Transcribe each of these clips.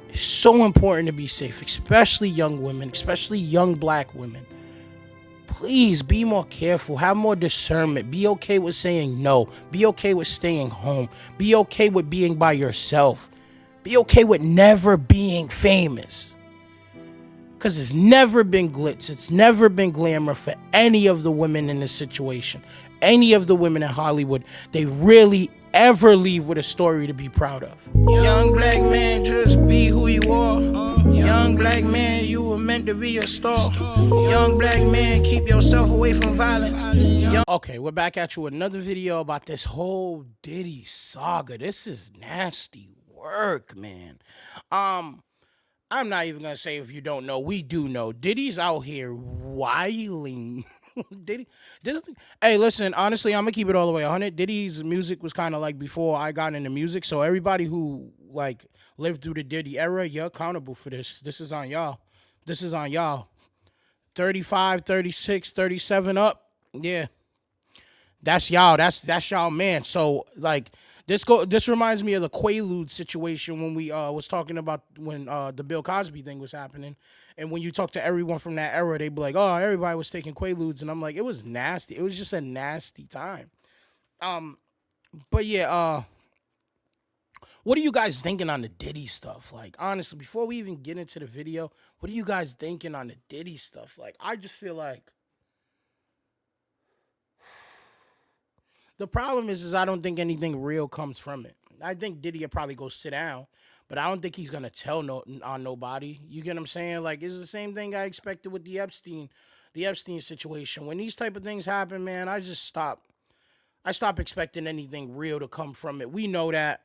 It's so important to be safe, especially young women, especially young black women. Please be more careful, have more discernment, be okay with saying no, be okay with staying home, be okay with being by yourself, be okay with never being famous. Because it's never been glitz, it's never been glamour for any of the women in this situation. Any of the women in Hollywood, they really ever leave with a story to be proud of. Young black man, just be who you are. Young black man, you were meant to be a star. Young black man, keep yourself away from violence. Okay, we're back at you with another video about this whole Diddy saga. This is nasty work, man. I'm not even gonna say if you don't know. We do know. Diddy's out here wiling. Diddy, this. Hey, listen. Honestly, I'm gonna keep it all the way 100. Diddy's music was kind of like before I got into music. So everybody who like lived through the Diddy era, you're accountable for this. This is on y'all. This is on y'all. 35, 36, 37 up. Yeah. That's y'all. That's y'all, man. So like this reminds me of the Quaalude situation when we was talking about when the Bill Cosby thing was happening, and when you talk to everyone from that era, they be like, "Oh, everybody was taking Quaaludes," and I'm like, it was nasty. It was just a nasty time. But yeah, what are you guys thinking on the Diddy stuff? Like honestly, before we even get into the video, what are you guys thinking on the Diddy stuff? Like I just feel like the problem is I don't think anything real comes from it. I think Diddy will probably go sit down, but I don't think he's gonna tell no on nobody. You get what I'm saying? Like it's the same thing I expected with the Epstein situation. When these type of things happen, man, I just stop. I stop expecting anything real to come from it. We know that.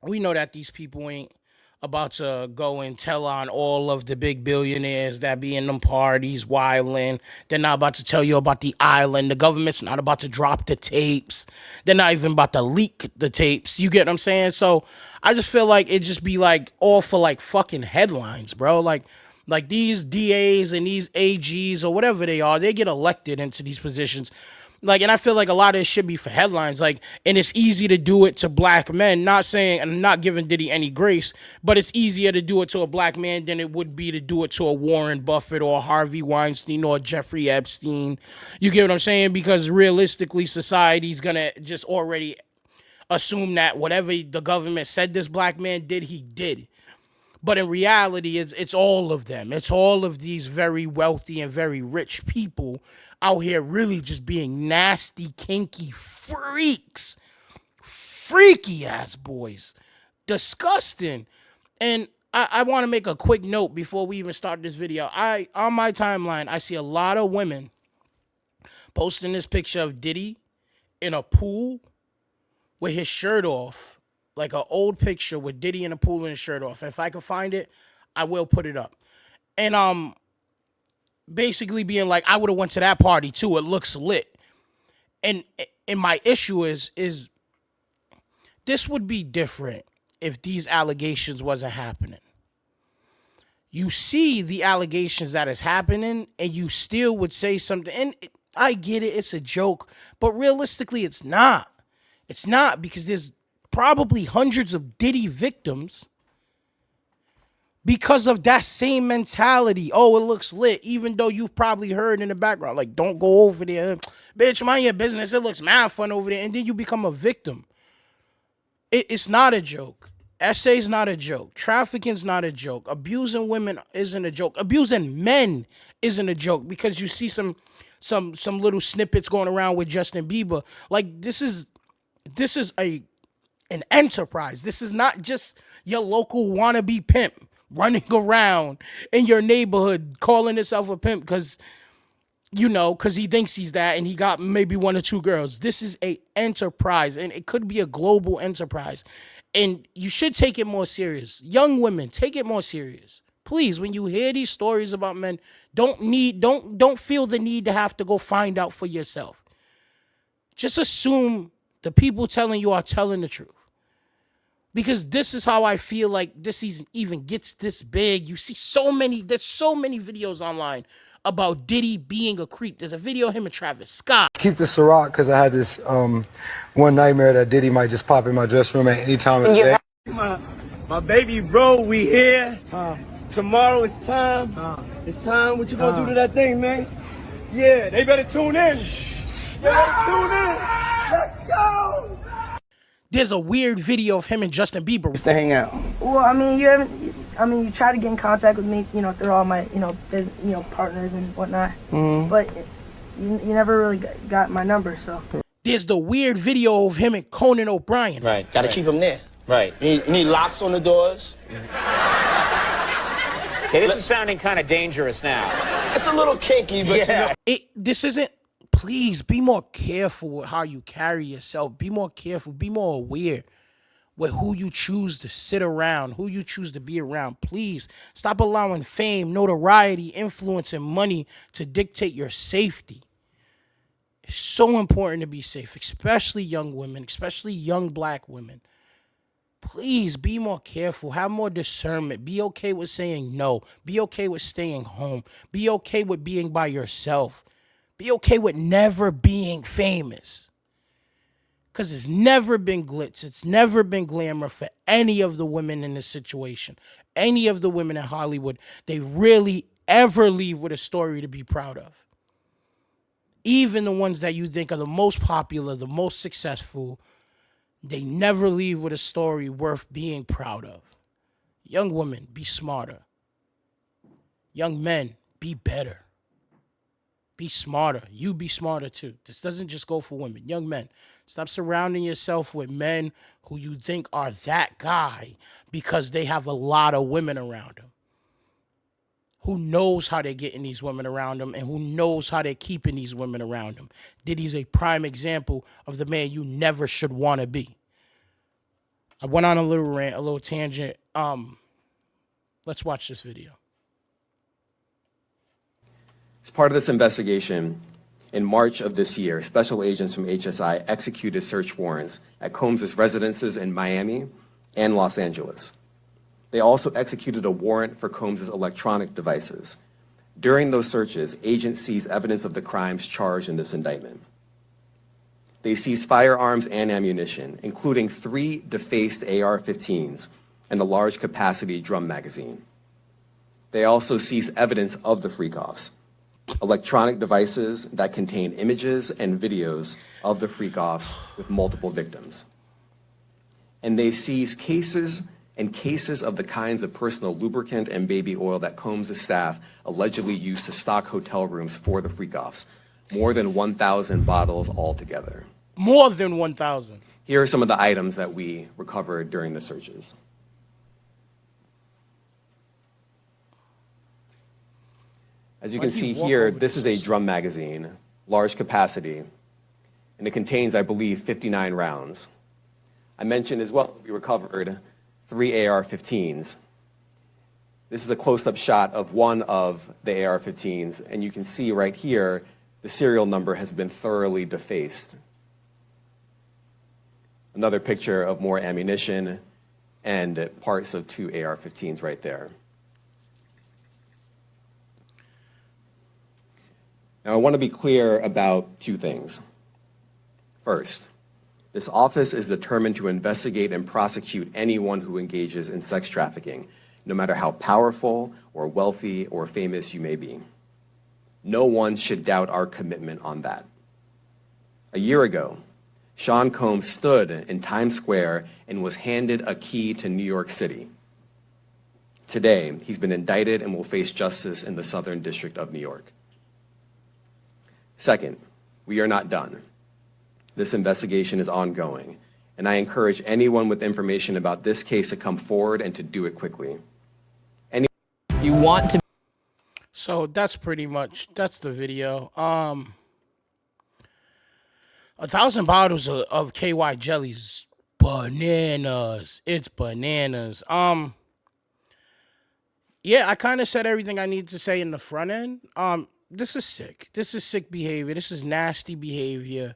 We know that these people ain't about to go and tell on all of the big billionaires that be in them parties wilding. They're not about to tell you about the island. The government's not about to drop the tapes. They're not even about to leak the tapes. You get what I'm saying? So I just feel like it just be like all for like fucking headlines, bro. Like these DAs and these AGs or whatever they are, they get elected into these positions. Like, and I feel like a lot of it should be for headlines. Like, and it's easy to do it to black men. Not saying, I'm not giving Diddy any grace, but it's easier to do it to a black man than it would be to do it to a Warren Buffett or Harvey Weinstein or Jeffrey Epstein. You get what I'm saying? Because realistically, society's gonna just already assume that whatever the government said this black man did, he did. But in reality, it's all of them. It's all of these very wealthy and very rich people out here really just being nasty, kinky freaks. Freaky ass boys. Disgusting. And I want to make a quick note before we even start this video. On my timeline, I see a lot of women posting this picture of Diddy in a pool with his shirt off. Like an old picture with Diddy in a pool and his shirt off. If I can find it, I will put it up. And basically being like, I would have went to that party too. It looks lit. And my issue is this would be different if these allegations wasn't happening. You see the allegations that is happening, and you still would say something. And I get it, it's a joke, but realistically, it's not. It's not, because there's probably hundreds of Diddy victims because of that same mentality. Oh, it looks lit, even though you've probably heard in the background, like, don't go over there. Bitch, mind your business. It looks mad fun over there. And then you become a victim. It's not a joke. Essay's not a joke. Trafficking's not a joke. Abusing women isn't a joke. Abusing men isn't a joke, because you see some little snippets going around with Justin Bieber. Like, this is an enterprise. This is not just your local wannabe pimp running around in your neighborhood calling himself a pimp because he thinks he's that and he got maybe one or two girls. This is a enterprise, and it could be a global enterprise. And you should take it more serious. Young women, take it more serious. Please, when you hear these stories about men, don't feel the need to have to go find out for yourself. Just assume the people telling you are telling the truth. Because this is how I feel like this even gets this big. You see there's so many videos online about Diddy being a creep. There's a video of him and Travis Scott. Keep the Ciroc because I had this one nightmare that Diddy might just pop in my dressing room at any time of the day. My baby bro, we here. Tomorrow it's time. It's time. What you gonna do to that thing, man? Yeah, they better tune in. They better tune in. Let's go. There's a weird video of him and Justin Bieber. Just to hang out. Well, I mean, you try to get in contact with me, through all my, partners and whatnot. But you never really got my number, so. There's the weird video of him and Conan O'Brien. Right. Gotta keep him there. Right. You need locks on the doors. Okay, this is sounding kind of dangerous now. It's a little kinky, but Yeah. This isn't. Please be more careful with how you carry yourself. Be more careful. Be more aware with who you choose to sit around, who you choose to be around. Please stop allowing fame, notoriety, influence, and money to dictate your safety. It's so important to be safe, especially young women, especially young black women. Please be more careful. Have more discernment. Be okay with saying no. Be okay with staying home. Be okay with being by yourself. Be okay with never being famous. Because it's never been glitz. It's never been glamour for any of the women in this situation. Any of the women in Hollywood. They really ever leave with a story to be proud of. Even the ones that you think are the most popular, the most successful, they never leave with a story worth being proud of. Young women, be smarter. Young men, be better. Be smarter. You be smarter too. This doesn't just go for women. Young men, stop surrounding yourself with men who you think are that guy because they have a lot of women around them. Who knows how they're getting these women around them and who knows how they're keeping these women around them. Diddy's a prime example of the man you never should want to be. I went on a little rant, a little tangent. Let's watch this video. As part of this investigation, in March of this year, special agents from HSI executed search warrants at Combs' residences in Miami and Los Angeles. They also executed a warrant for Combs' electronic devices. During those searches, agents seized evidence of the crimes charged in this indictment. They seized firearms and ammunition, including 3 defaced AR-15s and a large capacity drum magazine. They also seized evidence of the freak-offs, electronic devices that contain images and videos of the freak-offs with multiple victims. And they seized cases and cases of the kinds of personal lubricant and baby oil that Combs' staff allegedly used to stock hotel rooms for the freak-offs, more than 1,000 bottles altogether. More than 1,000. Here are some of the items that we recovered during the searches. As you can see here, this is a drum magazine, large capacity, and it contains, I believe, 59 rounds. I mentioned as well, we recovered 3 AR-15s. This is a close-up shot of one of the AR-15s, and you can see right here, the serial number has been thoroughly defaced. Another picture of more ammunition and parts of 2 AR-15s right there. Now, I want to be clear about 2 things. First, this office is determined to investigate and prosecute anyone who engages in sex trafficking, no matter how powerful or wealthy or famous you may be. No one should doubt our commitment on that. A year ago, Sean Combs stood in Times Square and was handed a key to New York City. Today, he's been indicted and will face justice in the Southern District of New York. Second, we are not done. This investigation is ongoing, and I encourage anyone with information about this case to come forward and to do it quickly. You want to. So that's pretty much, that's the video. 1,000 bottles of KY jellies, bananas. It's bananas. Yeah, I kind of said everything I need to say in the front end. This is sick. This is sick behavior. This is nasty behavior.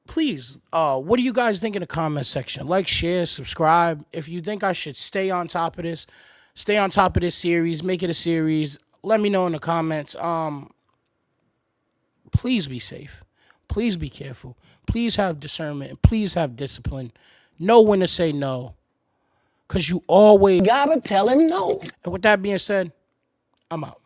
Please, what do you guys think in the comment section? Like, share, subscribe. If you think I should stay on top of this series, make it a series, let me know in the comments. Please be safe. Please be careful. Please have discernment. Please have discipline. Know when to say no. Because you always gotta tell him no. And with that being said, I'm out.